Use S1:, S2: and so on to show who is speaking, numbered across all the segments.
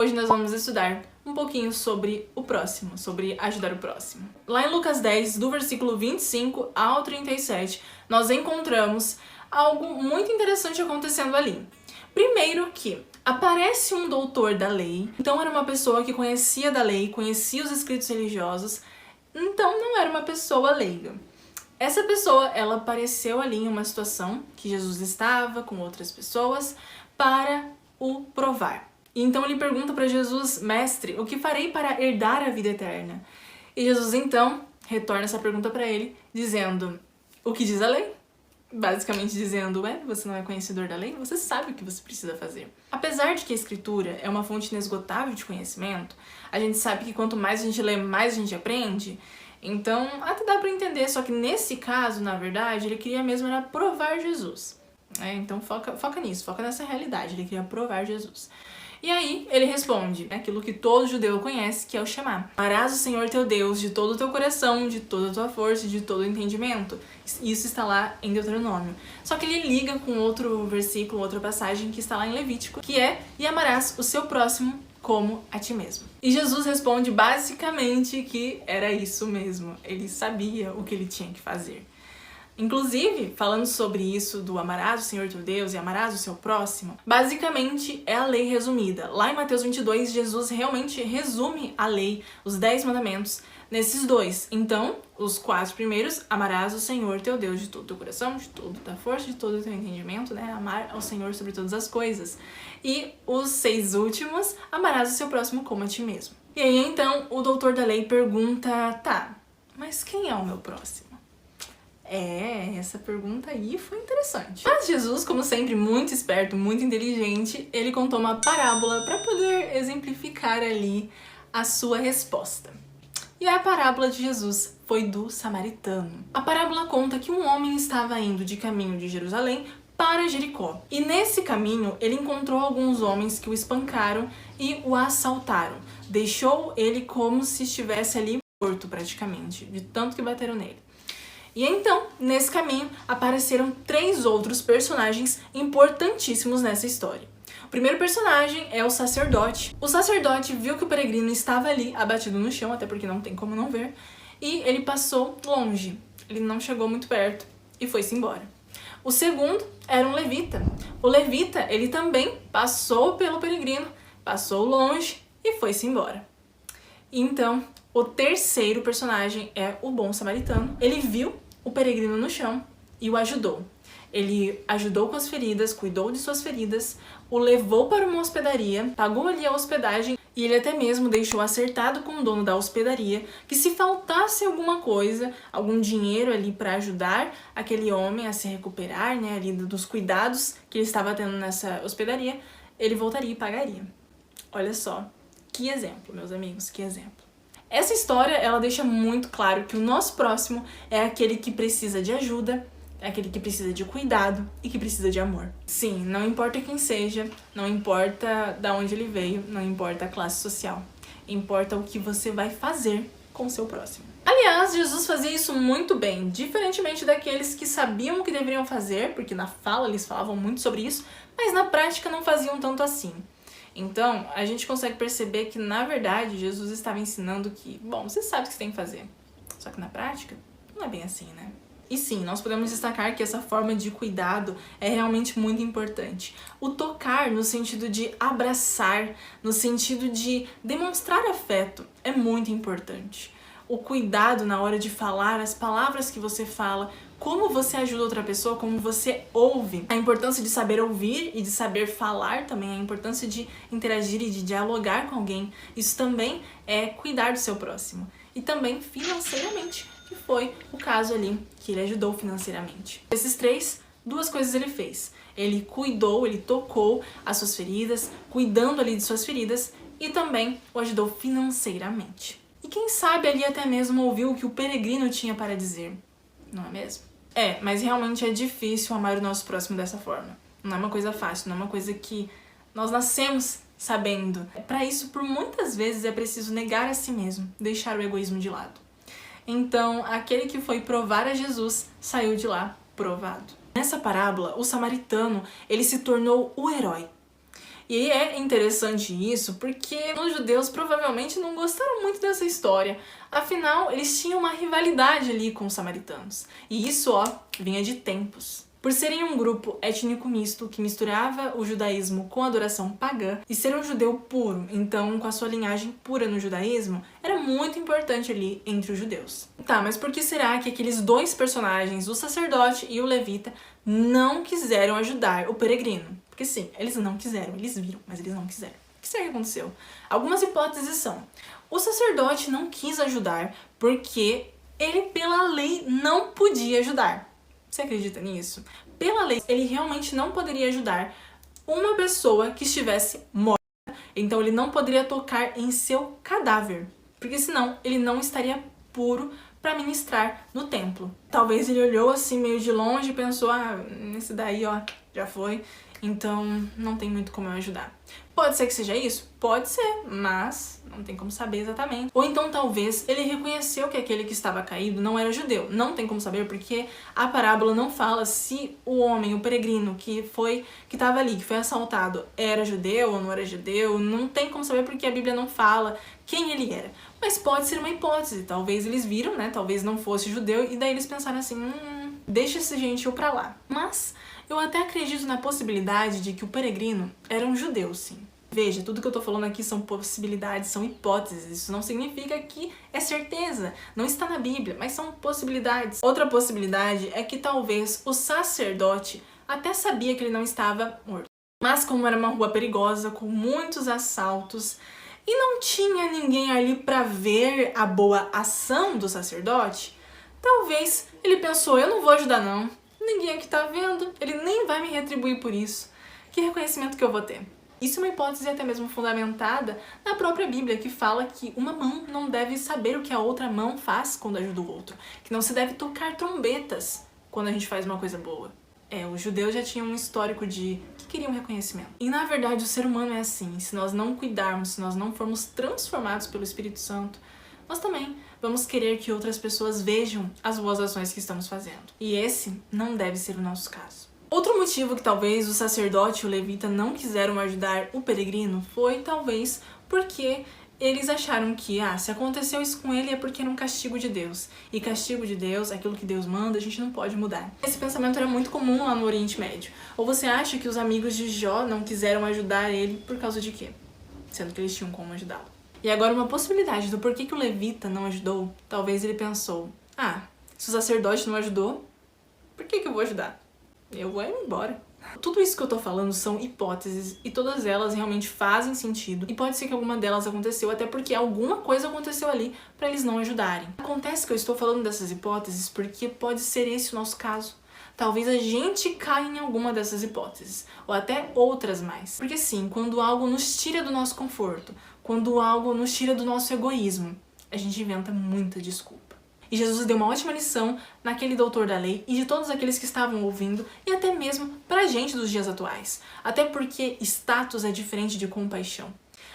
S1: Hoje nós vamos estudar um pouquinho sobre o próximo, sobre ajudar o próximo. Lá em Lucas 10, do versículo 25 ao 37, nós encontramos algo muito interessante acontecendo ali. Primeiro que aparece um doutor da lei, então era uma pessoa que conhecia da lei, conhecia os escritos religiosos, então não era uma pessoa leiga. Essa pessoa, ela apareceu ali em uma situação que Jesus estava com outras pessoas para o provar. E então ele pergunta para Jesus: mestre, o que farei para herdar a vida eterna? E Jesus então retorna essa pergunta para ele, dizendo: o que diz a lei? Basicamente dizendo: você não é conhecedor da lei? Você sabe o que você precisa fazer. Apesar de que a escritura é uma fonte inesgotável de conhecimento, a gente sabe que quanto mais a gente lê, mais a gente aprende. Então, até dá pra entender, só que nesse caso, na verdade, ele queria mesmo era provar Jesus. Então foca nisso, foca nessa realidade, ele queria provar Jesus. E aí, ele responde aquilo que todo judeu conhece, que é o Shema. Amarás o Senhor teu Deus de todo o teu coração, de toda a tua força e de todo o entendimento. Isso está lá em Deuteronômio. Só que ele liga com outro versículo, outra passagem que está lá em Levítico, que é: e amarás o seu próximo como a ti mesmo. E Jesus responde basicamente que era isso mesmo. Ele sabia o que ele tinha que fazer. Inclusive, falando sobre isso do amarás o Senhor teu Deus e amarás o seu próximo, basicamente é a lei resumida. Lá em Mateus 22, Jesus realmente resume a lei, os 10 mandamentos, nesses dois. Então, os 4 primeiros: amarás o Senhor teu Deus de todo o teu coração, de toda a tua força, de todo o teu entendimento, Amar ao Senhor sobre todas as coisas. E os 6 últimos: amarás o seu próximo como a ti mesmo. E aí, então, o doutor da lei pergunta: tá, mas quem é o meu próximo? Essa pergunta aí foi interessante. Mas Jesus, como sempre, muito esperto, muito inteligente, ele contou uma parábola para poder exemplificar ali a sua resposta. E a parábola de Jesus foi do samaritano. A parábola conta que um homem estava indo de caminho de Jerusalém para Jericó. E nesse caminho, ele encontrou alguns homens que o espancaram e o assaltaram. Deixou ele como se estivesse ali morto praticamente, de tanto que bateram nele. E então, nesse caminho, apareceram 3 outros personagens importantíssimos nessa história. O primeiro personagem é o sacerdote. O sacerdote viu que o peregrino estava ali, abatido no chão, até porque não tem como não ver, e ele passou longe. Ele não chegou muito perto e foi-se embora. O segundo era um levita. O levita, ele também passou pelo peregrino, passou longe e foi-se embora. Então, o terceiro personagem é o bom samaritano. Ele viu o peregrino no chão e o ajudou. Ele ajudou com as feridas, cuidou de suas feridas, o levou para uma hospedaria, pagou ali a hospedagem e ele até mesmo deixou acertado com o dono da hospedaria que se faltasse alguma coisa, algum dinheiro ali para ajudar aquele homem a se recuperar, ali dos cuidados que ele estava tendo nessa hospedaria, ele voltaria e pagaria. Olha só, que exemplo, meus amigos, que exemplo. Essa história, ela deixa muito claro que o nosso próximo é aquele que precisa de ajuda, é aquele que precisa de cuidado e que precisa de amor. Sim, não importa quem seja, não importa de onde ele veio, não importa a classe social. Importa o que você vai fazer com o seu próximo. Aliás, Jesus fazia isso muito bem, diferentemente daqueles que sabiam o que deveriam fazer, porque na fala eles falavam muito sobre isso, mas na prática não faziam tanto assim. Então, a gente consegue perceber que, na verdade, Jesus estava ensinando que, você sabe o que você tem que fazer. Só que na prática, não é bem assim, né? E sim, nós podemos destacar que essa forma de cuidado é realmente muito importante. O tocar no sentido de abraçar, no sentido de demonstrar afeto, é muito importante. O cuidado na hora de falar, as palavras que você fala, como você ajuda outra pessoa, como você ouve. A importância de saber ouvir e de saber falar também, a importância de interagir e de dialogar com alguém. Isso também é cuidar do seu próximo. E também financeiramente, que foi o caso ali que ele ajudou financeiramente. Esses 2 coisas ele fez. Ele cuidou, ele tocou as suas feridas, cuidando ali de suas feridas, e também o ajudou financeiramente. E quem sabe ali até mesmo ouviu o que o peregrino tinha para dizer, não é mesmo? Mas realmente é difícil amar o nosso próximo dessa forma. Não é uma coisa fácil, não é uma coisa que nós nascemos sabendo. Para isso, por muitas vezes, é preciso negar a si mesmo, deixar o egoísmo de lado. Então, aquele que foi provar a Jesus saiu de lá provado. Nessa parábola, o samaritano, ele se tornou o herói. E é interessante isso porque os judeus provavelmente não gostaram muito dessa história. Afinal, eles tinham uma rivalidade ali com os samaritanos. E isso, vinha de tempos. Por serem um grupo étnico misto que misturava o judaísmo com a adoração pagã e ser um judeu puro, então com a sua linhagem pura no judaísmo, era muito importante ali entre os judeus. Tá, mas por que será que aqueles dois personagens, o sacerdote e o levita, não quiseram ajudar o peregrino? Porque sim, eles não quiseram, eles viram, mas eles não quiseram. O que será que aconteceu? Algumas hipóteses são: o sacerdote não quis ajudar porque ele, pela lei, não podia ajudar. Você acredita nisso? Pela lei, ele realmente não poderia ajudar uma pessoa que estivesse morta. Então ele não poderia tocar em seu cadáver, porque senão ele não estaria puro para ministrar no templo. Talvez ele olhou assim meio de longe e pensou: esse daí, já foi, então não tem muito como eu ajudar. Pode ser que seja isso? Pode ser, mas não tem como saber exatamente. Ou então talvez ele reconheceu que aquele que estava caído não era judeu. Não tem como saber porque a parábola não fala se o homem, o peregrino que estava ali, que foi assaltado, era judeu ou não era judeu. Não tem como saber porque a Bíblia não fala quem ele era. Mas pode ser uma hipótese. Talvez eles viram, né? Talvez não fosse judeu e daí eles pensaram assim: deixa esse gentil pra lá. Mas eu até acredito na possibilidade de que o peregrino era um judeu, sim. Veja, tudo que eu tô falando aqui são possibilidades, são hipóteses. Isso não significa que é certeza. Não está na Bíblia, mas são possibilidades. Outra possibilidade é que talvez o sacerdote até sabia que ele não estava morto. Mas como era uma rua perigosa, com muitos assaltos, e não tinha ninguém ali para ver a boa ação do sacerdote, talvez ele pensou: eu não vou ajudar não. Ninguém aqui tá vendo, ele nem vai me retribuir por isso. Que reconhecimento que eu vou ter? Isso é uma hipótese até mesmo fundamentada na própria Bíblia, que fala que uma mão não deve saber o que a outra mão faz quando ajuda o outro. Que não se deve tocar trombetas quando a gente faz uma coisa boa. Os judeus já tinham um histórico que queriam reconhecimento. E na verdade o ser humano é assim. Se nós não cuidarmos, se nós não formos transformados pelo Espírito Santo, nós também vamos querer que outras pessoas vejam as boas ações que estamos fazendo. E esse não deve ser o nosso caso. Outro motivo que talvez o sacerdote e o levita não quiseram ajudar o peregrino foi talvez porque eles acharam que, se aconteceu isso com ele é porque era um castigo de Deus. E castigo de Deus, aquilo que Deus manda, a gente não pode mudar. Esse pensamento era muito comum lá no Oriente Médio. Ou você acha que os amigos de Jó não quiseram ajudar ele por causa de quê? Sendo que eles tinham como ajudá-lo. E agora uma possibilidade do porquê que o levita não ajudou, talvez ele pensou: se o sacerdote não ajudou, por que eu vou ajudar? Eu vou embora. Tudo isso que eu tô falando são hipóteses e todas elas realmente fazem sentido e pode ser que alguma delas aconteceu até porque alguma coisa aconteceu ali pra eles não ajudarem. Acontece que eu estou falando dessas hipóteses porque pode ser esse o nosso caso. Talvez a gente caia em alguma dessas hipóteses, ou até outras mais. Porque sim, quando algo nos tira do nosso conforto, quando algo nos tira do nosso egoísmo, a gente inventa muita desculpa. E Jesus deu uma ótima lição naquele doutor da lei e de todos aqueles que estavam ouvindo e até mesmo pra gente dos dias atuais. Até porque status é diferente de compaixão.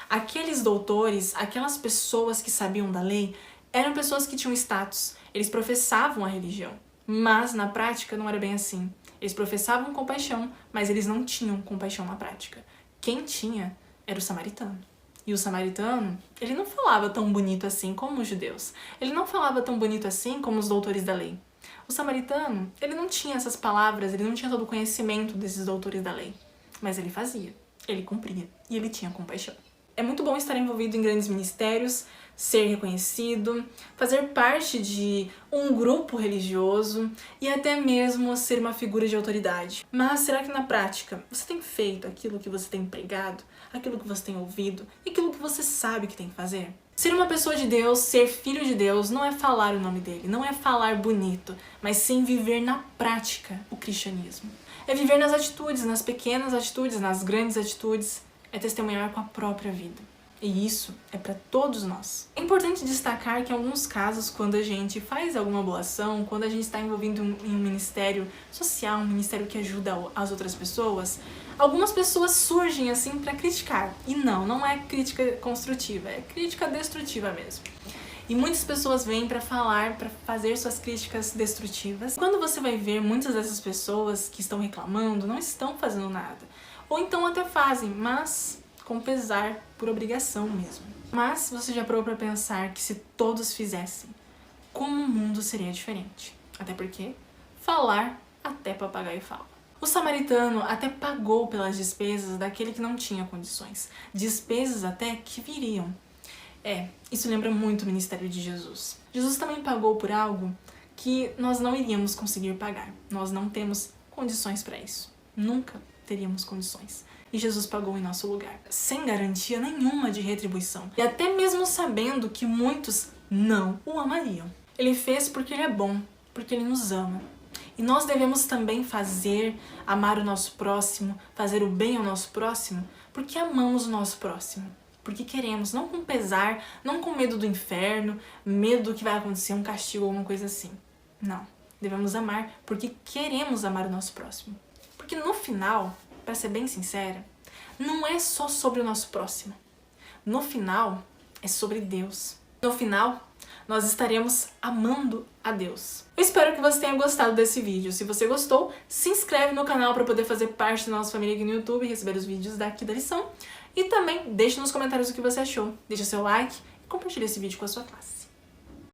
S1: Aqueles doutores, aquelas pessoas que sabiam da lei, eram pessoas que tinham status. Eles professavam a religião. Mas na prática não era bem assim. Eles professavam compaixão, mas eles não tinham compaixão na prática. Quem tinha era o samaritano. E o samaritano, ele não falava tão bonito assim como os judeus. Ele não falava tão bonito assim como os doutores da lei. O samaritano, ele não tinha essas palavras, ele não tinha todo o conhecimento desses doutores da lei. Mas ele fazia, ele cumpria e ele tinha compaixão. É muito bom estar envolvido em grandes ministérios, ser reconhecido, fazer parte de um grupo religioso e até mesmo ser uma figura de autoridade. Mas será que na prática você tem feito aquilo que você tem pregado, aquilo que você tem ouvido e aquilo que você sabe que tem que fazer? Ser uma pessoa de Deus, ser filho de Deus, não é falar o nome dele, não é falar bonito, mas sim viver na prática o cristianismo. É viver nas atitudes, nas pequenas atitudes, nas grandes atitudes, é testemunhar com a própria vida. E isso é para todos nós. É importante destacar que em alguns casos, quando a gente faz alguma boa ação, quando a gente está envolvido em um ministério social, um ministério que ajuda as outras pessoas, algumas pessoas surgem assim para criticar. E não é crítica construtiva, é crítica destrutiva mesmo. E muitas pessoas vêm para falar, para fazer suas críticas destrutivas. Quando você vai ver muitas dessas pessoas que estão reclamando, não estão fazendo nada. ou então até fazem, mas com pesar, por obrigação mesmo. Mas você já parou pra pensar que se todos fizessem, como o mundo seria diferente? Até porque falar até papagaio fala. O samaritano até pagou pelas despesas daquele que não tinha condições, despesas até que viriam. Isso lembra muito o ministério de Jesus. Jesus também pagou por algo que nós não iríamos conseguir pagar. Nós não temos condições para isso. Nunca teríamos condições. E Jesus pagou em nosso lugar, sem garantia nenhuma de retribuição. E até mesmo sabendo que muitos não o amariam. Ele fez porque ele é bom, porque ele nos ama. E nós devemos também amar o nosso próximo, fazer o bem ao nosso próximo, porque amamos o nosso próximo. Porque queremos, não com pesar, não com medo do inferno, medo do que vai acontecer, um castigo ou alguma coisa assim. Não. Devemos amar porque queremos amar o nosso próximo. Porque no final, para ser bem sincera, não é só sobre o nosso próximo. No final, é sobre Deus. No final, nós estaremos amando a Deus. Eu espero que você tenha gostado desse vídeo. Se você gostou, se inscreve no canal para poder fazer parte da nossa família aqui no YouTube e receber os vídeos daqui da lição. E também deixe nos comentários o que você achou. Deixa seu like e compartilhe esse vídeo com a sua classe.